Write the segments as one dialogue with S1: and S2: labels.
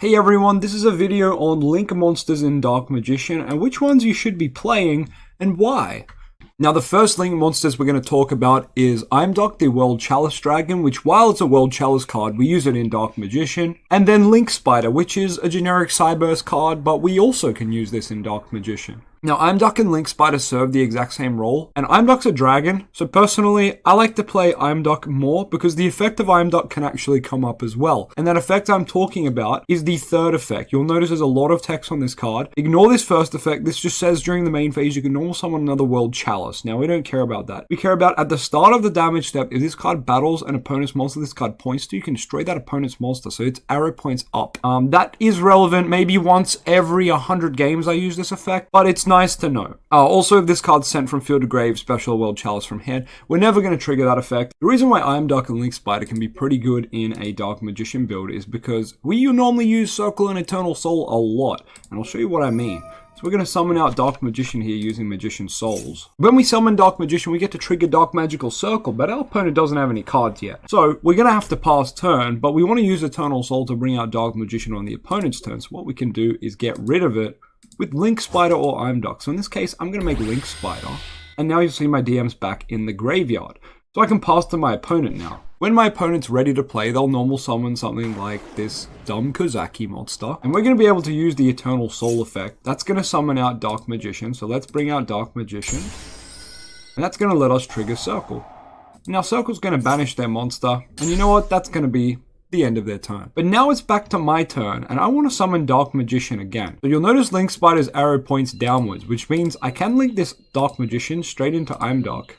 S1: Hey everyone, this is a video on Link monsters in Dark Magician and which ones you should be playing and why. Now the first Link monsters we're going to talk about is Imdok, the World Chalice Dragon, which while it's a World Chalice card, we use it in Dark Magician. And then Link Spider, which is a generic Cyburst card, but we also can use this in Dark Magician. Now, Imdok and Link Spider serve the exact same role, and Imdok's a dragon, so personally, I like to play Imdok more because the effect of Imdok can actually come up as well. And that effect I'm talking about is the third effect. You'll notice there's a lot of text on this card. Ignore this first effect. This just says during the main phase you can normal summon another World Chalice. Now, we don't care about that. We care about at the start of the damage step, if this card battles an opponent's monster this card points to, you can destroy that opponent's monster, so its arrow points up. That is relevant maybe once every 100 games I use this effect, but it's nice to know. Also, if this card's sent from field to grave, special World Chalice from hand, we're never going to trigger that effect. The reason why Imdok and Link Spider can be pretty good in a Dark Magician build is because we normally use Circle and Eternal Soul a lot, and I'll show you what I mean. So we're going to summon out Dark Magician here using Magician Souls. When we summon Dark Magician, we get to trigger Dark Magical Circle, but our opponent doesn't have any cards yet. So we're going to have to pass turn, but we want to use Eternal Soul to bring out Dark Magician on the opponent's turn. So what we can do is get rid of it with Link Spider or Imdok. So in this case, I'm going to make Link Spider, and now you'll see my DM's back in the graveyard. So I can pass to my opponent now. When my opponent's ready to play, they'll normal summon something like this dumb Kozaki monster. And we're going to be able to use the Eternal Soul effect. That's going to summon out Dark Magician. So let's bring out Dark Magician. And that's going to let us trigger Circle. Now Circle's going to banish their monster. And you know what? That's going to be the end of their turn. But now it's back to my turn, and I want to summon Dark Magician again. So you'll notice Link Spider's arrow points downwards, which means I can link this Dark Magician straight into Imdok.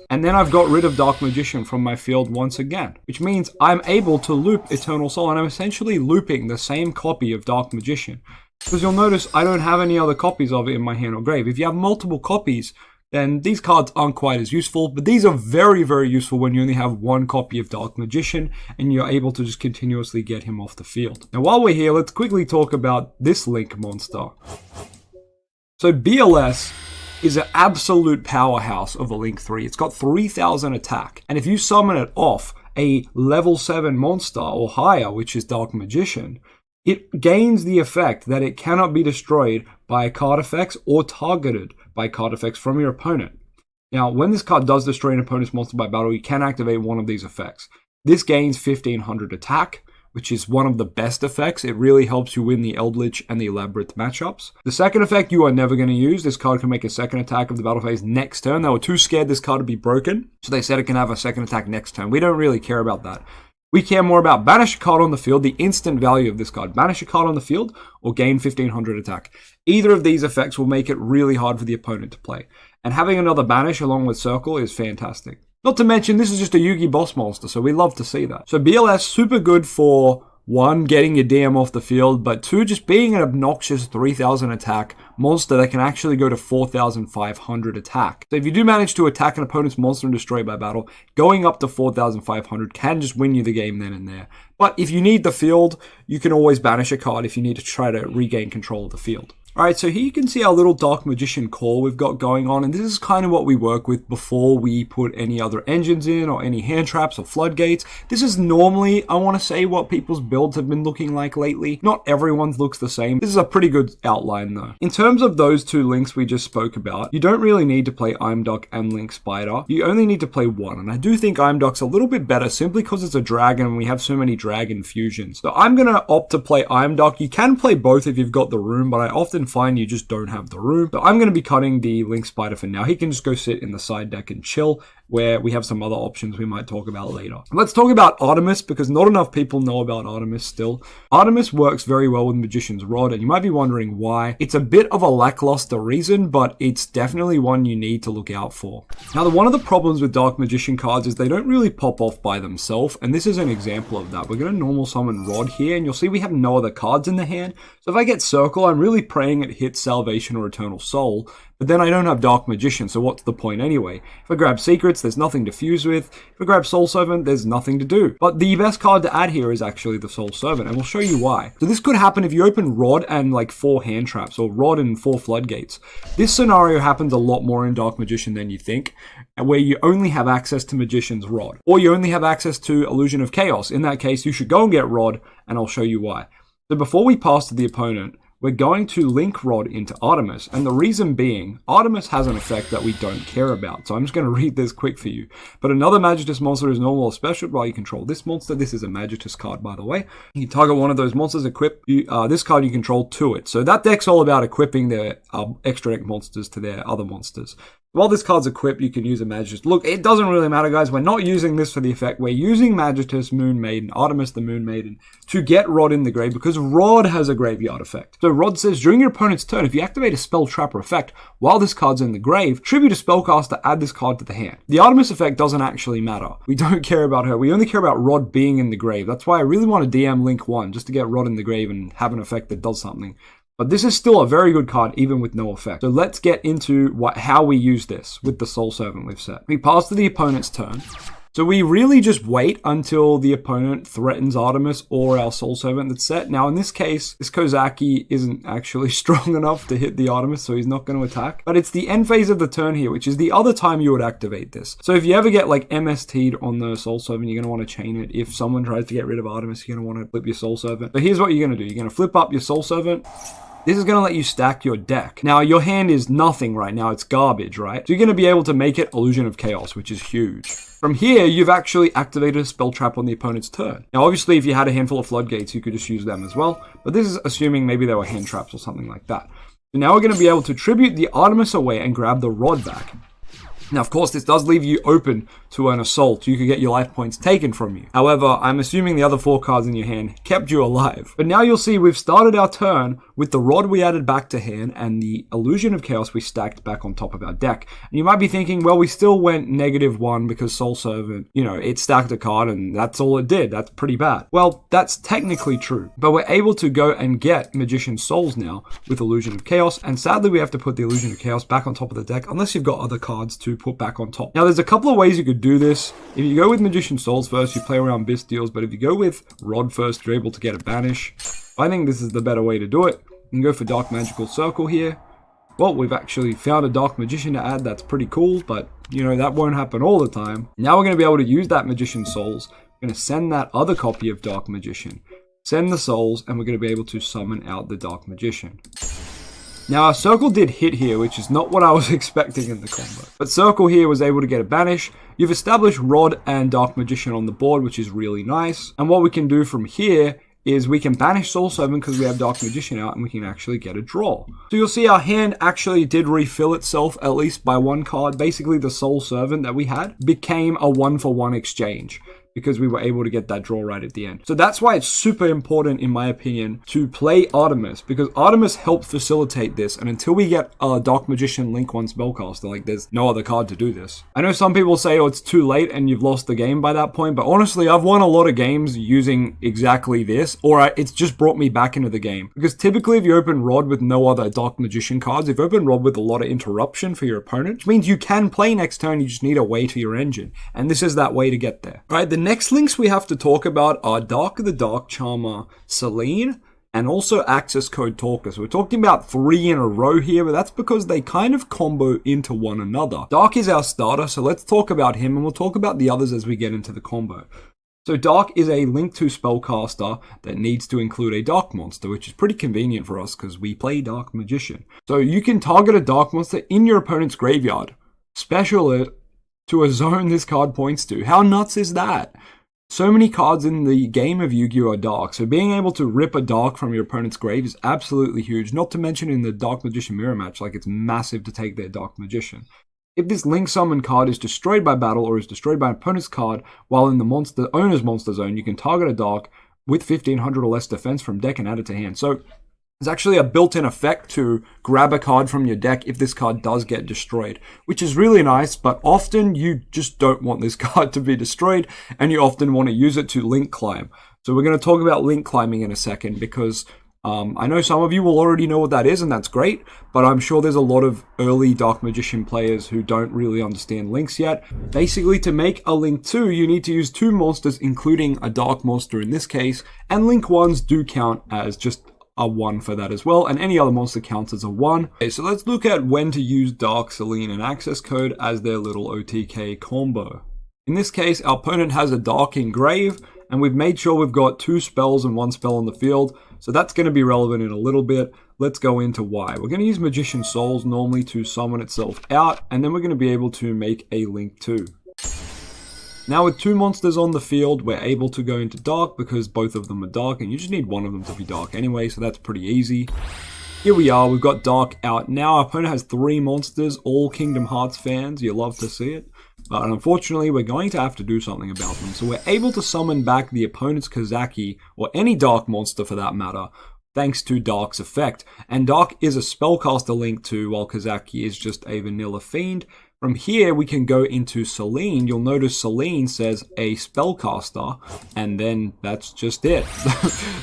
S1: And then I've got rid of Dark Magician from my field once again, which means I'm able to loop Eternal Soul, and I'm essentially looping the same copy of Dark Magician. Because you'll notice I don't have any other copies of it in my hand or grave. If you have multiple copies, then these cards aren't quite as useful, but these are very, very useful when you only have one copy of Dark Magician and you're able to just continuously get him off the field. Now, while we're here, let's quickly talk about this Link monster. So BLS is an absolute powerhouse of a Link 3. It's got 3000 attack, and if you summon it off a level 7 monster or higher, which is Dark Magician, it gains the effect that it cannot be destroyed by card effects or targeted by card effects from your opponent. Now, when this card does destroy an opponent's monster by battle, you can activate one of these effects. This gains 1500 attack, which is one of the best effects. It really helps you win the Eldritch and the Labyrinth matchups. The second effect you are never going to use. This card can make a second attack of the battle phase next turn. They were too scared this card to be broken, so they said it can have a second attack next turn. We don't really care about that. We care more about banish a card on the field, the instant value of this card. Banish a card on the field or gain 1500 attack. Either of these effects will make it really hard for the opponent to play. And having another banish along with Circle is fantastic. Not to mention, this is just a Yugi boss monster, so we love to see that. So BLS, super good for 1, getting your DM off the field, but 2, just being an obnoxious 3000 attack monster that can actually go to 4500 attack. So if you do manage to attack an opponent's monster and destroy it by battle, going up to 4500 can just win you the game then and there. But if you need the field, you can always banish a card if you need to try to regain control of the field. Alright, so here you can see our little Dark Magician core we've got going on, and this is kind of what we work with before we put any other engines in or any hand traps or floodgates. This is normally, I want to say, what people's builds have been looking like lately. Not everyone's looks the same. This is a pretty good outline though. In terms of those two links we just spoke about, you don't really need to play Imdok and Link Spider. You only need to play one, and I do think Imdok's a little bit better simply because it's a dragon and we have so many dragon fusions. So I'm going to opt to play Imdok. You can play both if you've got the room, but I often find you just don't have the room. So I'm going to be cutting the Link Spider for now. He can just go sit in the side deck and chill, where we have some other options we might talk about later. Let's talk about Artemis, because not enough people know about Artemis still. Artemis works very well with Magician's Rod, and you might be wondering why. It's a bit of a lackluster reason, but it's definitely one you need to look out for. Now, one of the problems with Dark Magician cards is they don't really pop off by themselves, and this is an example of that. We're going to normal summon Rod here, and you'll see we have no other cards in the hand. So if I get Circle, I'm really praying it hits Salvation or Eternal Soul, but then I don't have Dark Magician, so what's the point anyway? If I grab Secrets, there's nothing to fuse with. If I grab Soul Servant, there's nothing to do. But the best card to add here is actually the Soul Servant, and we'll show you why. So this could happen if you open Rod and like 4 hand traps, or Rod and 4 floodgates. This scenario happens a lot more in Dark Magician than you think, where you only have access to Magician's Rod, or you only have access to Illusion of Chaos. In that case, you should go and get Rod, and I'll show you why. So before we pass to the opponent, we're going to link Rod into Artemis, and the reason being, Artemis has an effect that we don't care about, so I'm just going to read this quick for you. But another Magitus monster is normal or special while you control this monster. This is a Magitus card, by the way. You target one of those monsters, equip this card you control to it. So that deck's all about equipping their extra deck monsters to their other monsters. While this card's equipped, you can use a Magitus. Look, it doesn't really matter, guys. We're not using this for the effect. We're using Magitus, Moon Maiden, Artemis the Moon Maiden, to get Rod in the grave, because Rod has a graveyard effect. So Rod says, during your opponent's turn, if you activate a spell, trap, or effect while this card's in the grave, tribute a spellcaster, add this card to the hand. The Artemis effect doesn't actually matter. We don't care about her. We only care about Rod being in the grave. That's why I really want to DM Link 1, just to get Rod in the grave and have an effect that does something. But this is still a very good card, even with no effect. So let's get into how we use this with the Soul Servant we've set. We pass to the opponent's turn. So we really just wait until the opponent threatens Artemis or our Soul Servant that's set. Now in this case, this Kozaki isn't actually strong enough to hit the Artemis, so he's not going to attack. But it's the end phase of the turn here, which is the other time you would activate this. So if you ever get like MST'd on the Soul Servant, you're going to want to chain it. If someone tries to get rid of Artemis, you're going to want to flip your Soul Servant. So here's what you're going to do. You're going to flip up your Soul Servant. This is going to let you stack your deck. Now, your hand is nothing right now. It's garbage, right? So you're going to be able to make it Illusion of Chaos, which is huge. From here, you've actually activated a spell trap on the opponent's turn. Now, obviously, if you had a handful of floodgates, you could just use them as well. But this is assuming maybe they were hand traps or something like that. So now we're going to be able to tribute the Artemis away and grab the Rod back. Now, of course, this does leave you open to an assault. You could get your life points taken from you. However, I'm assuming the other 4 cards in your hand kept you alive. But now you'll see we've started our turn with the Rod we added back to hand and the Illusion of Chaos we stacked back on top of our deck. And you might be thinking, well, we still went -1 because Soul Servant, it stacked a card and that's all it did. That's pretty bad. Well, that's technically true. But we're able to go and get Magician's Souls now with Illusion of Chaos. And sadly, we have to put the Illusion of Chaos back on top of the deck unless you've got other cards to put back on top. Now, there's a couple of ways you could do this. If you go with Magician's Souls first, you play around Bis deals, but if you go with Rod first, you're able to get a banish. I think this is the better way to do it. You can go for Dark Magical Circle here. Well, we've actually found a Dark Magician to add. That's pretty cool, but, that won't happen all the time. Now we're going to be able to use that Magician's Souls. We're going to send that other copy of Dark Magician. Send the Souls, and we're going to be able to summon out the Dark Magician. Now, our Circle did hit here, which is not what I was expecting in the combo. But Circle here was able to get a banish. You've established Rod and Dark Magician on the board, which is really nice. And what we can do from here is we can banish Soul Servant because we have Dark Magician out and we can actually get a draw. So you'll see our hand actually did refill itself at least by 1 card. Basically, the Soul Servant that we had became a 1-for-1 exchange, because we were able to get that draw right at the end. So that's why it's super important, in my opinion, to play Artemis, because Artemis helped facilitate this, and until we get a Dark Magician Link 1 spellcaster, there's no other card to do this. I know some people say, oh, it's too late and you've lost the game by that point, but honestly, I've won a lot of games using exactly this, or it's just brought me back into the game. Because typically, if you open Rod with no other Dark Magician cards, if you open Rod with a lot of interruption for your opponent, which means you can play next turn, you just need a way to your engine, and this is that way to get there. All right, the next links we have to talk about are Dark of the Dark Charmer Celine and also Access Code Talker. So we're talking about 3 in a row here, but that's because they kind of combo into one another. Dark is our starter, so let's talk about him, and we'll talk about the others as we get into the combo. So Dark is a Link 2 spellcaster that needs to include a Dark monster, which is pretty convenient for us because we play Dark Magician. So you can target a Dark monster in your opponent's graveyard, special it to a zone this card points to. How nuts is that? So many cards in the game of Yu-Gi-Oh! Are Dark, so being able to rip a Dark from your opponent's grave is absolutely huge, not to mention in the Dark Magician mirror match, it's massive to take their Dark Magician. If this Link Summon card is destroyed by battle or is destroyed by an opponent's card while in the owner's monster zone, you can target a Dark with 1500 or less defense from deck and add it to hand. So there's actually a built-in effect to grab a card from your deck if this card does get destroyed, which is really nice, but often you just don't want this card to be destroyed, and you often want to use it to link climb. So we're going to talk about link climbing in a second, because I know some of you will already know what that is, and that's great, but I'm sure there's a lot of early Dark Magician players who don't really understand links yet. Basically, to make a Link 2, you need to use 2 monsters, including a Dark monster in this case, and Link 1s do count as just a 1 for that as well, and any other monster counts as a 1. Okay, so let's look at when to use Dark, Celine, and Access Code as their little OTK combo. In this case, our opponent has a Dark in grave, and we've made sure we've got 2 spells and 1 spell on the field, so that's going to be relevant in a little bit. Let's go into why. We're going to use Magician Souls normally to summon itself out, and then we're going to be able to make a Link 2. Now with 2 monsters on the field, we're able to go into Dark because both of them are Dark, and you just need one of them to be Dark anyway, so that's pretty easy. Here we are, we've got Dark out now. Our opponent has 3 monsters, all Kingdom Hearts fans. You love to see it. But unfortunately, we're going to have to do something about them. So we're able to summon back the opponent's Kazaki, or any Dark monster for that matter, thanks to Dark's effect. And Dark is a spellcaster Link too, while Kazaki is just a vanilla fiend. From here, we can go into Selene. You'll notice Selene says a spellcaster, and then that's just it.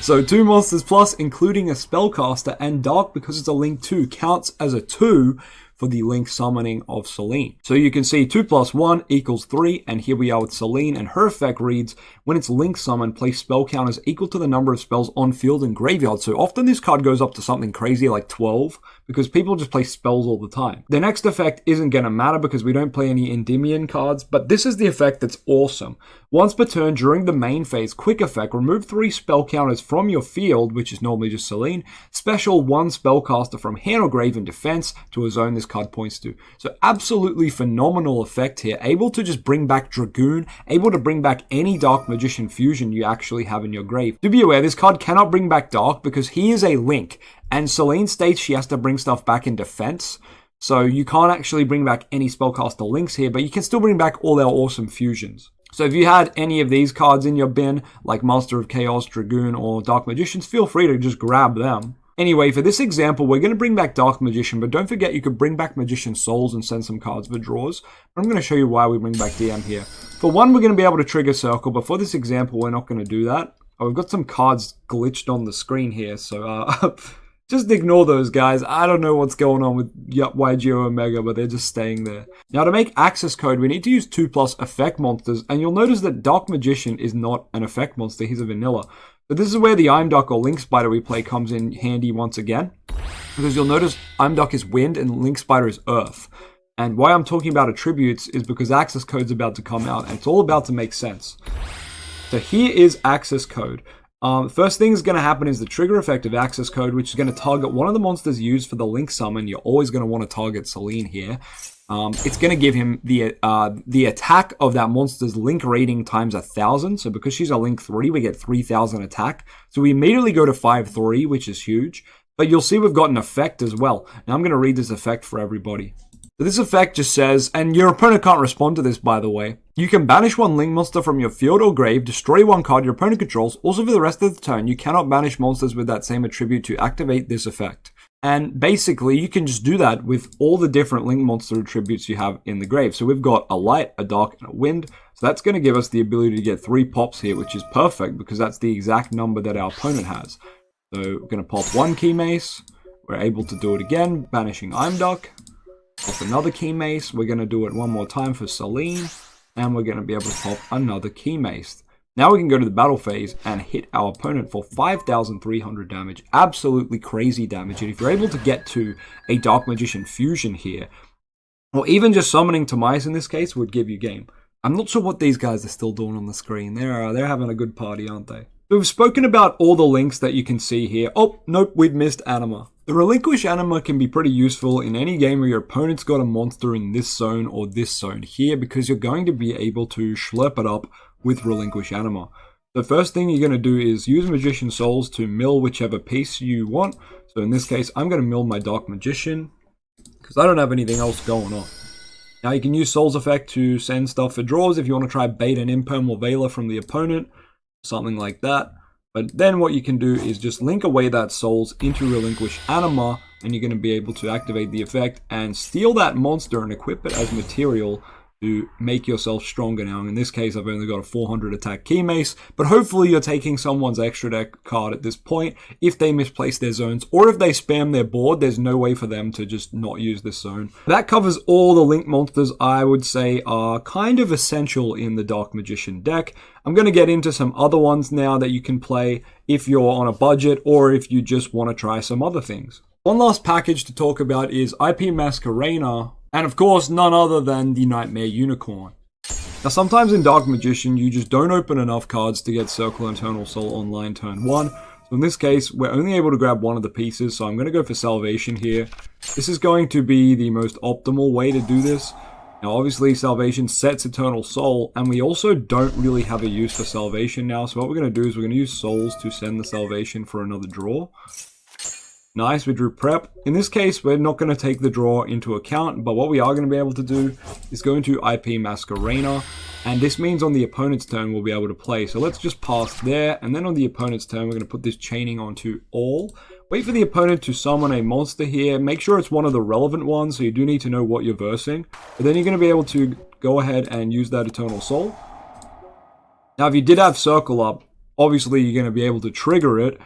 S1: So 2 monsters plus, including a spellcaster, and Dark, because it's a Link 2, counts as a 2 for the Link summoning of Selene. So you can see 2 plus 1 equals 3, and here we are with Selene, and her effect reads, when it's Link summoned, place spell counters equal to the number of spells on field and graveyard. So often this card goes up to something crazy like 12, because people just play spells all the time. The next effect isn't going to matter because we don't play any Endymion cards, but this is the effect that's awesome. Once per turn during the main phase, quick effect, remove 3 spell counters from your field, which is normally just Selene, special 1 spellcaster from hand or grave in defense to a zone this card points to. So absolutely phenomenal effect here, able to just bring back Dragoon, able to bring back any Dark Magician fusion you actually have in your grave. To be aware, this card cannot bring back Dark because he is a Link, and Selene states she has to bring stuff back in defense. So you can't actually bring back any spellcaster Links here, but you can still bring back all our awesome fusions. So if you had any of these cards in your bin, like Master of Chaos, Dragoon, or Dark Magicians, feel free to just grab them. Anyway, for this example, we're going to bring back Dark Magician, but don't forget you could bring back Magician Souls and send some cards for draws. But I'm going to show you why we bring back DM here. For one, we're going to be able to trigger Circle, but for this example, we're not going to do that. We've got some cards glitched on the screen here, so just ignore those, guys. I don't know what's going on with Yugioh Omega, but they're just staying there. Now, to make access code, we need to use 2+ effect monsters, and you'll notice that Dark Magician is not an effect monster, he's a vanilla. But this is where the Imduk or Link Spider we play comes in handy once again, because you'll notice Imduk is wind and Link Spider is earth. And why I'm talking about attributes is because access code's about to come out, and it's all about to make sense. So here is access code. First thing is going to happen is the trigger effect of access code, which is going to target one of the monsters used for the Link summon. You're always going to want to target Selene here. It's going to give him the attack of that monster's Link rating times 1,000. So because she's a Link 3, we get 3,000 attack. So we immediately go to 5/3, which is huge. But you'll see we've got an effect as well. Now I'm going to read this effect for everybody. So this effect just says, and your opponent can't respond to this, by the way, you can banish 1 Link monster from your field or grave, destroy 1 card your opponent controls. Also, for the rest of the turn, you cannot banish monsters with that same attribute to activate this effect. And basically, you can just do that with all the different Link monster attributes you have in the grave. So we've got a light, a dark, and a wind. So that's going to give us the ability to get 3 pops here, which is perfect because that's the exact number that our opponent has. So we're going to pop 1 Key Mace. We're able to do it again, banishing Imduk. Pop another Key Mace. We're going to do it one more time for Selene. And we're going to be able to pop another Key Mace. Now we can go to the battle phase and hit our opponent for 5,300 damage. Absolutely crazy damage. And if you're able to get to a Dark Magician fusion here, or even just summoning Tamias in this case, would give you game. I'm not sure what these guys are still doing on the screen. They're having a good party, aren't they? So we've spoken about all the links that you can see here. Oh, nope, we've missed Anima. The Relinquish Anima can be pretty useful in any game where your opponent's got a monster in this zone or this zone here, because you're going to be able to schlep it up with Relinquish Anima. The first thing you're going to do is use Magician Souls to mill whichever piece you want. So in this case, I'm going to mill my Dark Magician, because I don't have anything else going on. Now you can use Souls Effect to send stuff for draws if you want to try bait an Imperm or Veiler from the opponent, something like that. But then what you can do is just link away that Souls into Relinquish Anima, and you're going to be able to activate the effect and steal that monster and equip it as material to make yourself stronger. Now in this case I've only got a 400 attack Key Mace, but hopefully you're taking someone's extra deck card at this point if they misplace their zones, or if they spam their board. There's no way for them to just not use this zone. That covers all the link monsters I would say are kind of essential in the Dark Magician deck. I'm going to get into some other ones now that you can play if you're on a budget or if you just want to try some other things. One last package to talk about is IP Masquerena, and of course none other than the Nightmare Unicorn. Now sometimes in Dark Magician, you just don't open enough cards to get Circle and Eternal Soul online turn 1. So in this case, we're only able to grab one of the pieces, so I'm going to go for Salvation here. This is going to be the most optimal way to do this. Now obviously Salvation sets Eternal Soul, and we also don't really have a use for Salvation now, so what we're going to do is we're going to use Souls to send the Salvation for another draw. Nice, we drew Prep. In this case, we're not going to take the draw into account, but what we are going to be able to do is go into IP Masquerena, and this means on the opponent's turn we'll be able to play. So let's just pass there, and then on the opponent's turn we're going to put this chaining onto all. Wait for the opponent to summon a monster here. Make sure it's one of the relevant ones, so you do need to know what you're versing. But then you're going to be able to go ahead and use that Eternal Soul. Now if you did have Circle up, obviously you're going to be able to trigger it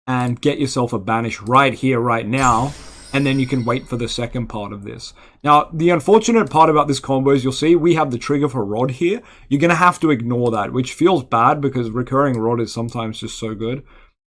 S1: and get yourself a banish right here, right now, and then you can wait for the second part of this. Now, the unfortunate part about this combo is you'll see we have the trigger for Rod here. You're going to have to ignore that, which feels bad because recurring Rod is sometimes just so good.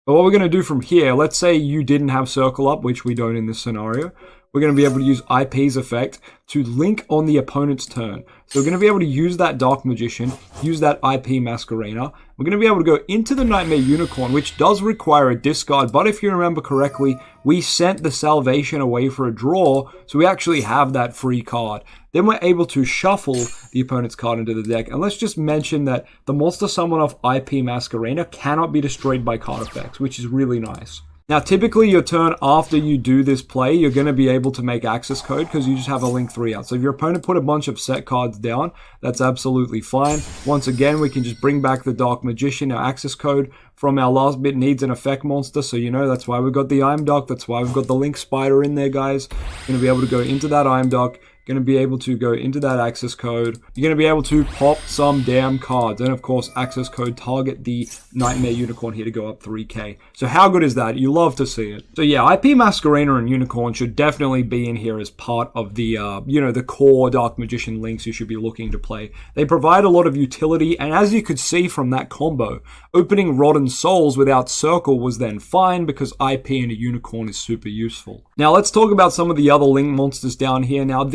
S1: But what we're going to do from here, let's say you didn't have Circle up, which we don't in this scenario. We're going to be able to use IP's effect to link on the opponent's turn. So we're going to be able to use that Dark Magician, use that IP Masquerena. We're going to be able to go into the Nightmare Unicorn, which does require a discard, but if you remember correctly, we sent the Salvation away for a draw, so we actually have that free card. Then we're able to shuffle the opponent's card into the deck, and let's just mention that the monster summon of IP Masquerena cannot be destroyed by card effects, which is really nice. Now, typically your turn after you do this play, you're going to be able to make access code because you just have a link 3 out. So if your opponent put a bunch of set cards down, that's absolutely fine. Once again, we can just bring back the Dark Magician, our access code from our last bit needs an effect monster. So you know that's why we've got the Imdok, that's why we've got the Link Spider in there, guys. Going to be able to go into that Imdok. Going to be able to go into that access code. You're going to be able to pop some damn cards. And of course, access code target the Nightmare Unicorn here to go up 3k. So how good is that? You love to see it. So yeah, IP Masquerena and Unicorn should definitely be in here as part of the, the core Dark Magician links you should be looking to play. They provide a lot of utility, and as you could see from that combo, opening Rod and Souls without Circle was then fine because IP and a Unicorn is super useful. Now let's talk about some of the other link monsters down here. Now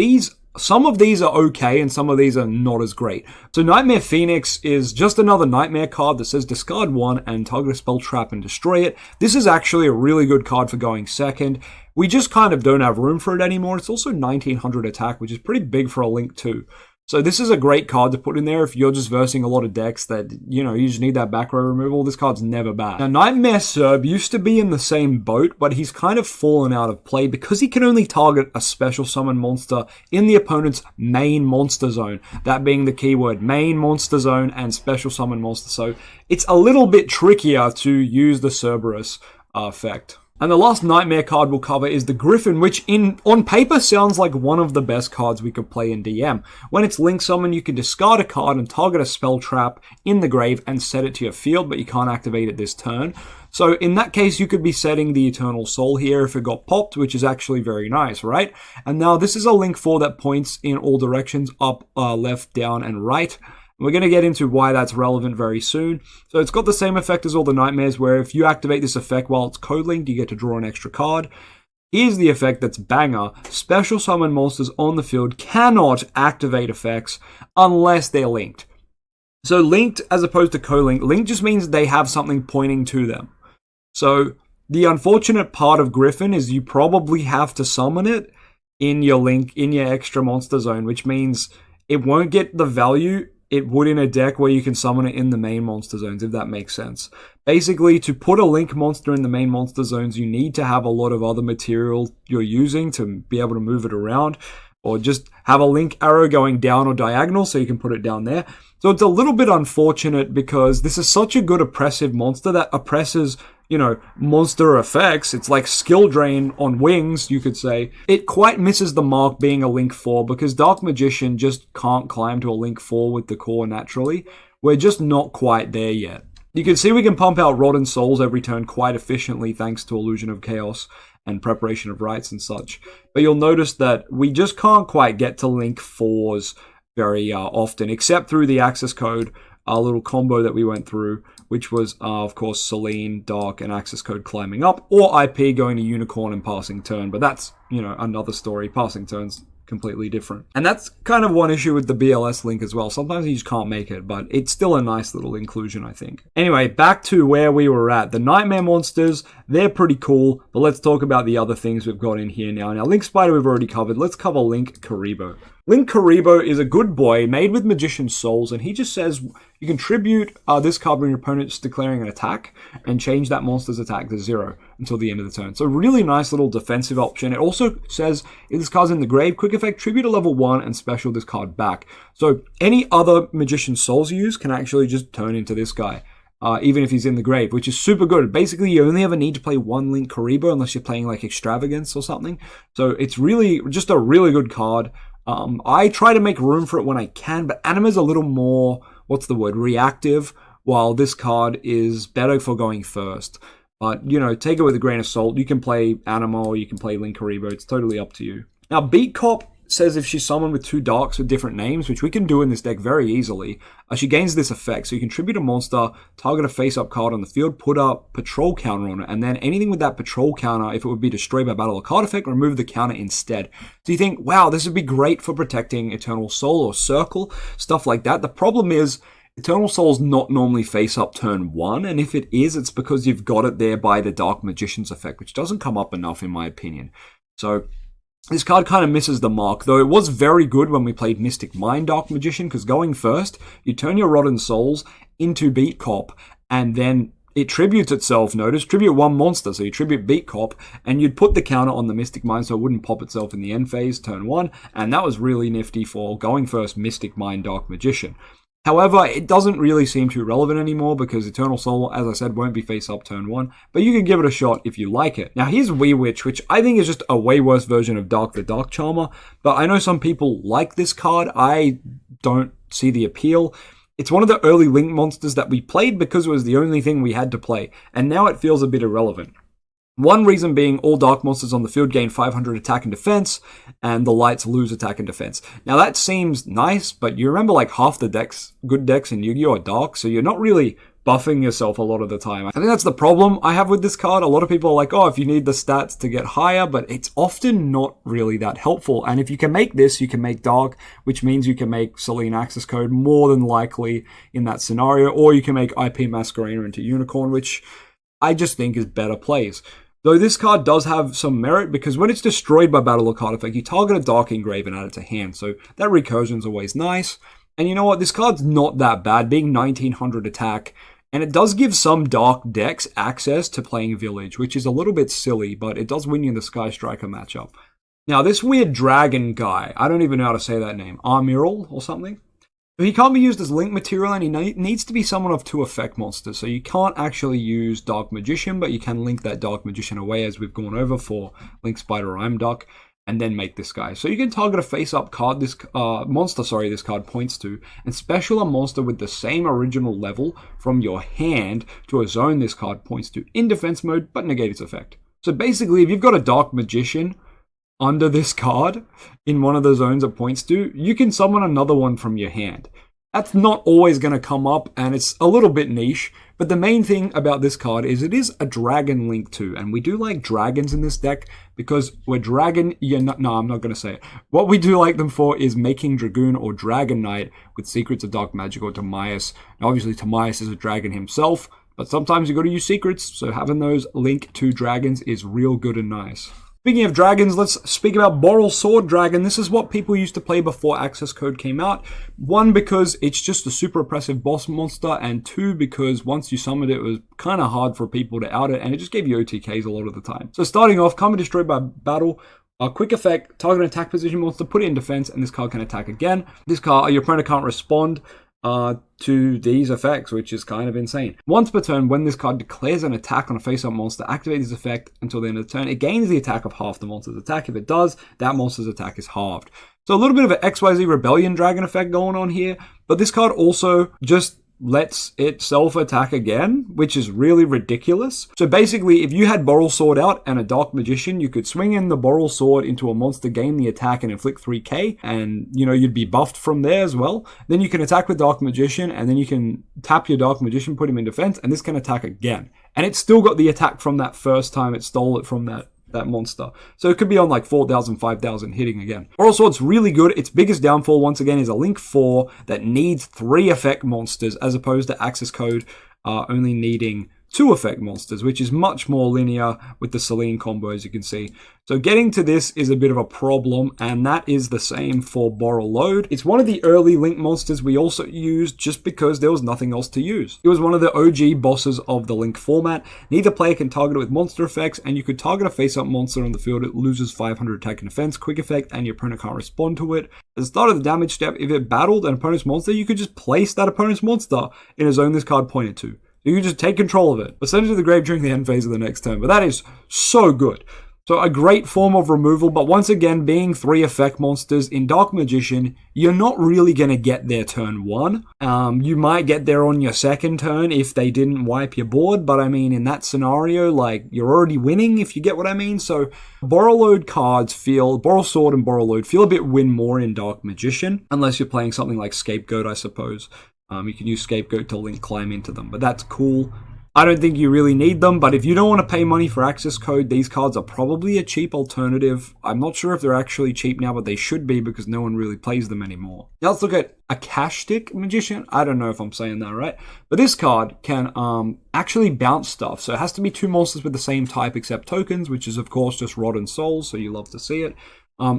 S1: some of these are okay and some of these are not as great. So Nightmare Phoenix is just another Nightmare card that says discard 1 and target a spell trap and destroy it. This is actually a really good card for going second. We just kind of don't have room for it anymore. It's also 1900 attack, which is pretty big for a Link too. So this is a great card to put in there if you're just versing a lot of decks that, you just need that back row removal. This card's never bad. Now, Nightmare Serb used to be in the same boat, but he's kind of fallen out of play because he can only target a special summon monster in the opponent's main monster zone. That being the keyword, main monster zone and special summon monster. So it's a little bit trickier to use the Cerberus effect. And the last Nightmare card we'll cover is the Griffin, which on paper sounds like one of the best cards we could play in DM. When it's Link Summon, you can discard a card and target a spell trap in the grave and set it to your field, but you can't activate it this turn. So in that case, you could be setting the Eternal Soul here if it got popped, which is actually very nice, right? And now this is a Link 4 that points in all directions, up, left, down, and right. We're going to get into why that's relevant very soon. So it's got the same effect as all the Nightmares, where if you activate this effect while it's code linked, you get to draw an extra card. Here's the effect that's banger. Special summon monsters on the field cannot activate effects unless they're linked. So linked as opposed to co-linked. Linked just means they have something pointing to them. So the unfortunate part of Griffin is you probably have to summon it in your extra monster zone, which means it won't get the value it would in a deck where you can summon it in the main monster zones, if that makes sense. Basically, to put a Link monster in the main monster zones, you need to have a lot of other material you're using to be able to move it around, or just have a Link arrow going down or diagonal so you can put it down there. So it's a little bit unfortunate because this is such a good oppressive monster that oppresses, monster effects. It's like skill drain on wings, you could say. It quite misses the mark being a Link 4 because Dark Magician just can't climb to a Link 4 with the core naturally. We're just not quite there yet. You can see we can pump out Rod and Souls every turn quite efficiently thanks to Illusion of Chaos and Preparation of Rites and such. But you'll notice that we just can't quite get to Link 4s very often, except through the access code, our little combo that we went through, which was, of course, Selene, Dark, and access code climbing up, or IP going to Unicorn and passing turn. But that's, another story. Passing turns completely different. And that's kind of one issue with the BLS link as well. Sometimes you just can't make it, but it's still a nice little inclusion, I think. Anyway, back to where we were at. The Nightmare monsters, they're pretty cool, but let's talk about the other things we've got in here now. Now, Link Spider we've already covered. Let's cover Link Karibo. Link Karibo is a good boy made with Magician's Souls, and he just says you can tribute this card when your opponent's declaring an attack and change that monster's attack to 0 until the end of the turn. So really nice little defensive option. It also says if this card's in the grave, quick effect, tribute a level 1 and special this card back. So any other Magician's Souls you use can actually just turn into this guy. Even if he's in the grave, which is super good. Basically, you only ever need to play one Link Karibo unless you're playing like Extravagance or something. So it's really just a really good card. I try to make room for it when I can, but Anima's a little more, reactive, while this card is better for going first. But, take it with a grain of salt. You can play Anima or you can play Link Karibo. It's totally up to you. Now, Beat Cop says if she's summoned with 2 darks with different names, which we can do in this deck very easily, she gains this effect. So you can tribute a monster, target a face-up card on the field, put a patrol counter on it, and then anything with that patrol counter, if it would be destroyed by battle or card effect, remove the counter instead. So you think, wow, this would be great for protecting Eternal Soul or Circle, stuff like that. The problem is, Eternal Soul's not normally face-up turn 1, and if it is, it's because you've got it there by the Dark Magician's effect, which doesn't come up enough in my opinion. So this card kind of misses the mark, though it was very good when we played Mystic Mind Dark Magician, because going first, you turn your Rotten Souls into Beat Cop, and then it tributes itself, notice, tribute 1 monster, so you tribute Beat Cop, and you'd put the counter on the Mystic Mind so it wouldn't pop itself in the end phase, turn 1, and that was really nifty for going first Mystic Mind Dark Magician. However, it doesn't really seem too relevant anymore because Eternal Soul, as I said, won't be face-up turn 1, but you can give it a shot if you like it. Now, here's Wee Witch, which I think is just a way worse version of Dark the Dark Charmer, but I know some people like this card. I don't see the appeal. It's one of the early Link monsters that we played because it was the only thing we had to play, and now it feels a bit irrelevant. One reason being all dark monsters on the field gain 500 attack and defense, and the lights lose attack and defense. Now that seems nice, but you remember like half the decks, good decks in Yu-Gi-Oh! Are dark, so you're not really buffing yourself a lot of the time. I think that's the problem I have with this card. A lot of people are like, oh, if you need the stats to get higher, but it's often not really that helpful. And if you can make this, you can make dark, which means you can make Selene Access Code more than likely in that scenario, or you can make IP Masquerader into Unicorn, which I just think is better plays. Though this card does have some merit because when it's destroyed by battle or card effect, you target a dark engrave and add it to hand. So that recursion is always nice. And you know what? This card's not that bad, being 1900 attack. And it does give some dark decks access to playing Village, which is a little bit silly, but it does win you the Sky Striker matchup. Now, this weird dragon guy, I don't even know how to say that name, Armiral or something? He can't be used as Link material, and he needs to be someone of 2 effect monsters. So you can't actually use Dark Magician, but you can link that Dark Magician away as we've gone over for Link Spider or I'm Duck, and then make this guy. So you can target a face-up card, this card points to, and special a monster with the same original level from your hand to a zone this card points to in defense mode, but negate its effect. So basically, if you've got a Dark Magician under this card in one of the zones it points to, you can summon another one from your hand. That's not always going to come up, and it's a little bit niche, but the main thing about this card is it is a dragon link too, and we do like dragons in this deck because we're dragon... No, I'm not going to say it. What we do like them for is making Dragoon or Dragon Knight with Secrets of Dark Magic or Timaeus. Now, obviously, Timaeus is a dragon himself, but sometimes you got to use secrets, so having those link to dragons is real good and nice. Speaking of dragons, let's speak about Boral Sword Dragon. This is what people used to play before Access Code came out. 1, because it's just a super oppressive boss monster, and 2, because once you summoned it, it was kind of hard for people to out it, and it just gave you OTKs a lot of the time. So starting off, can't be destroyed by battle. A quick effect, target an attack position monster, put it in defense, and this card can attack again. This card, your opponent can't respond to these effects, which is kind of insane. Once per turn, when this card declares an attack on a face-up monster, activate this effect until the end of the turn. It gains the attack of half the monster's attack. If it does, that monster's attack is halved. So a little bit of an XYZ Rebellion Dragon effect going on here, but this card also just lets itself attack again, which is really ridiculous. So basically, if you had Boral Sword out and a Dark Magician, you could swing in the Boral Sword into a monster, gain the attack, and inflict 3k, and, you'd be buffed from there as well. Then you can attack with Dark Magician, and then you can tap your Dark Magician, put him in defense, and this can attack again. And it's still got the attack from that first time it stole it from that that monster. So it could be on like 4,000, 5,000 hitting again. Moral Sword's really good. Its biggest downfall, once again, is a Link 4 that needs 3 effect monsters as opposed to Access Code only needing 2 effect monsters, which is much more linear with the Celine combo, as you can see. So getting to this is a bit of a problem, and that is the same for Borrow Load. It's one of the early Link monsters we also used just because there was nothing else to use. It was one of the OG bosses of the Link format. Neither player can target it with monster effects, and you could target a face-up monster on the field. It loses 500 attack and defense, quick effect, and your opponent can't respond to it. At the start of the damage step, if it battled an opponent's monster, you could just place that opponent's monster in a zone this card pointed to. So you can just take control of it, but send it to the grave during the end phase of the next turn. But that is so good. So a great form of removal, but once again, being 3 effect monsters in Dark Magician, you're not really going to get there turn 1. You might get there on your second turn if they didn't wipe your board, but I mean, in that scenario, like, you're already winning, if you get what I mean. So Borrow Load cards Borrow Sword and Borrow Load feel a bit win more in Dark Magician, unless you're playing something like Scapegoat, I suppose. You can use Scapegoat to Link climb into them, but that's cool. I don't think you really need them, but if you don't want to pay money for Access Code, these cards are probably a cheap alternative. I'm not sure if they're actually cheap now, but they should be because no one really plays them anymore. Now let's look at Akashic Magician. I don't know if I'm saying that right, but this card can actually bounce stuff. So it has to be 2 monsters with the same type except tokens, which is of course just Rod and Souls, so you love to see it.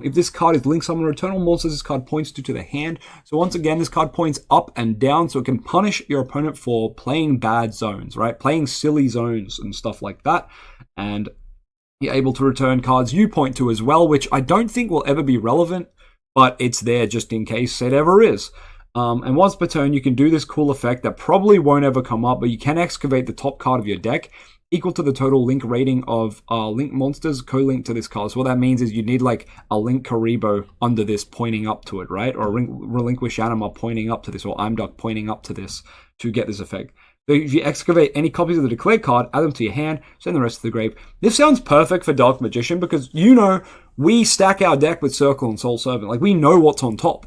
S1: If this card is Link Summon Eternal Monsters, this card points to the hand. So once again, this card points up and down, so it can punish your opponent for playing bad zones, right? Playing silly zones and stuff like that. And you're able to return cards you point to as well, which I don't think will ever be relevant, but it's there just in case it ever is. And once per turn, you can do this cool effect that probably won't ever come up, but you can excavate the top card of your deck, equal to the total Link rating of Link monsters co-linked to this card. So what that means is you need like a Link Karibo under this pointing up to it, right? Or a Relinquish Anima pointing up to this, or Imduk pointing up to this to get this effect. So if you excavate any copies of the declared card, add them to your hand, send the rest to the grave. This sounds perfect for Dark Magician because, you know, we stack our deck with Circle and Soul Servant. Like, we know what's on top.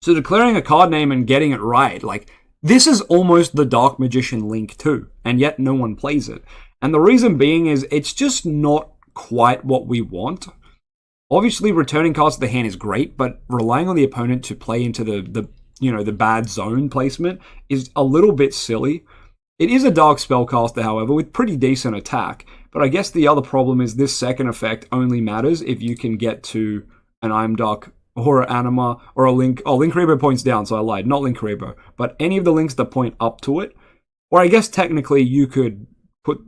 S1: So declaring a card name and getting it right, like, this is almost the Dark Magician Link too, and yet no one plays it. And the reason being is it's just not quite what we want. Obviously, returning cards to the hand is great, but relying on the opponent to play into the bad zone placement is a little bit silly. It is a Dark Spellcaster, however, with pretty decent attack. But I guess the other problem is this second effect only matters if you can get to an Imduk or an Anima, or a Link. Oh, Link Karibo points down, so I lied. Not Link Karibo, but any of the links that point up to it. Or I guess technically you could put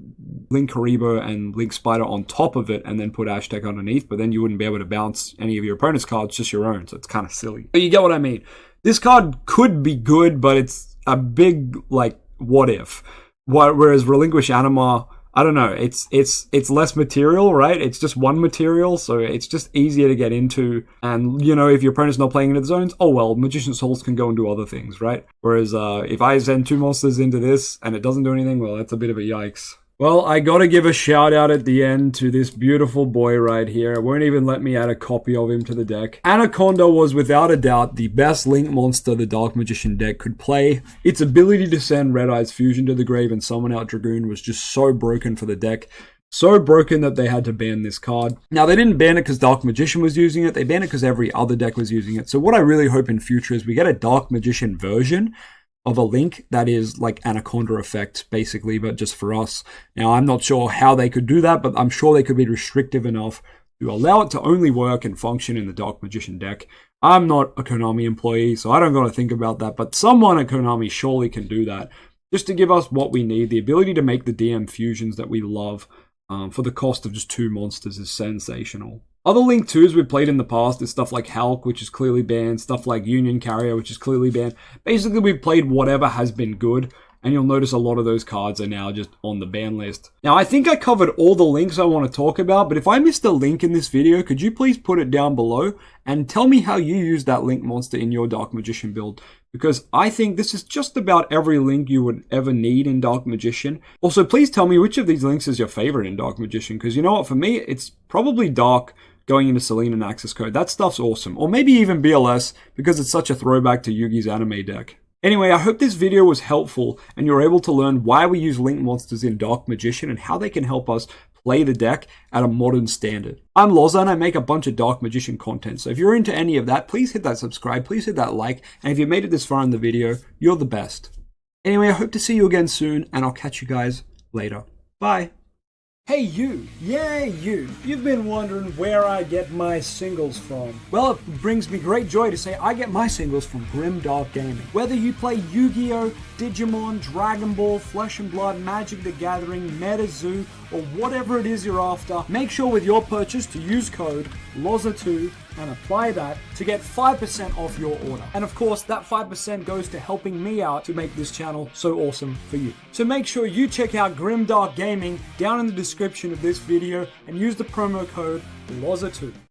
S1: Link Karibo and Link Spider on top of it and then put Aztec underneath, but then you wouldn't be able to bounce any of your opponent's cards, just your own, so it's kind of silly. But you get what I mean. This card could be good, but it's a big, like, what if. Whereas Relinquish Anima, I don't know, it's less material, right? It's just one material, so it's just easier to get into. And, you know, if your opponent's not playing into the zones, oh well, Magician's Souls can go and do other things, right? Whereas if I send 2 monsters into this and it doesn't do anything, well, that's a bit of a yikes. Well, I gotta give a shout out at the end to this beautiful boy right here. It won't even let me add a copy of him to the deck. Anaconda was without a doubt the best Link monster the Dark Magician deck could play. Its ability to send Red Eye's Fusion to the grave and summon out Dragoon was just so broken for the deck. So broken that they had to ban this card. Now, they didn't ban it because Dark Magician was using it. They banned it because every other deck was using it. So what I really hope in future is we get a Dark Magician version of a Link that is like Anaconda effect, basically, but just for us. Now, I'm not sure how they could do that, but I'm sure they could be restrictive enough to allow it to only work and function in the Dark Magician deck. I'm not a Konami employee, so I don't got to think about that, but someone at Konami surely can do that, just to give us what we need. The ability to make the DM fusions that we love for the cost of just 2 monsters is sensational. Other Link 2s we've played in the past is stuff like Hulk, which is clearly banned, stuff like Union Carrier, which is clearly banned. Basically, we've played whatever has been good, and you'll notice a lot of those cards are now just on the ban list. Now, I think I covered all the links I want to talk about, but if I missed a link in this video, could you please put it down below and tell me how you use that Link monster in your Dark Magician build? Because I think this is just about every link you would ever need in Dark Magician. Also, please tell me which of these links is your favorite in Dark Magician, because you know what, for me, it's probably Dark going into Celine and Access Code. That stuff's awesome. Or maybe even BLS, because it's such a throwback to Yugi's anime deck. Anyway, I hope this video was helpful and you're able to learn why we use Link monsters in Dark Magician and how they can help us play the deck at a modern standard. I'm Loza and I make a bunch of Dark Magician content, so if you're into any of that, please hit that subscribe, please hit that like, and if you made it this far in the video, you're the best. Anyway, I hope to see you again soon, and I'll catch you guys later. Bye. Hey you, yeah you, you've been wondering where I get my singles from. Well, it brings me great joy to say I get my singles from Grimdark Gaming. Whether you play Yu-Gi-Oh, Digimon, Dragon Ball, Flesh and Blood, Magic the Gathering, MetaZoo, or whatever it is you're after, make sure with your purchase to use code LOZA2 and apply that to get 5% off your order. And of course, that 5% goes to helping me out to make this channel so awesome for you. So make sure you check out Grimdark Gaming down in the description of this video and use the promo code LOZA2.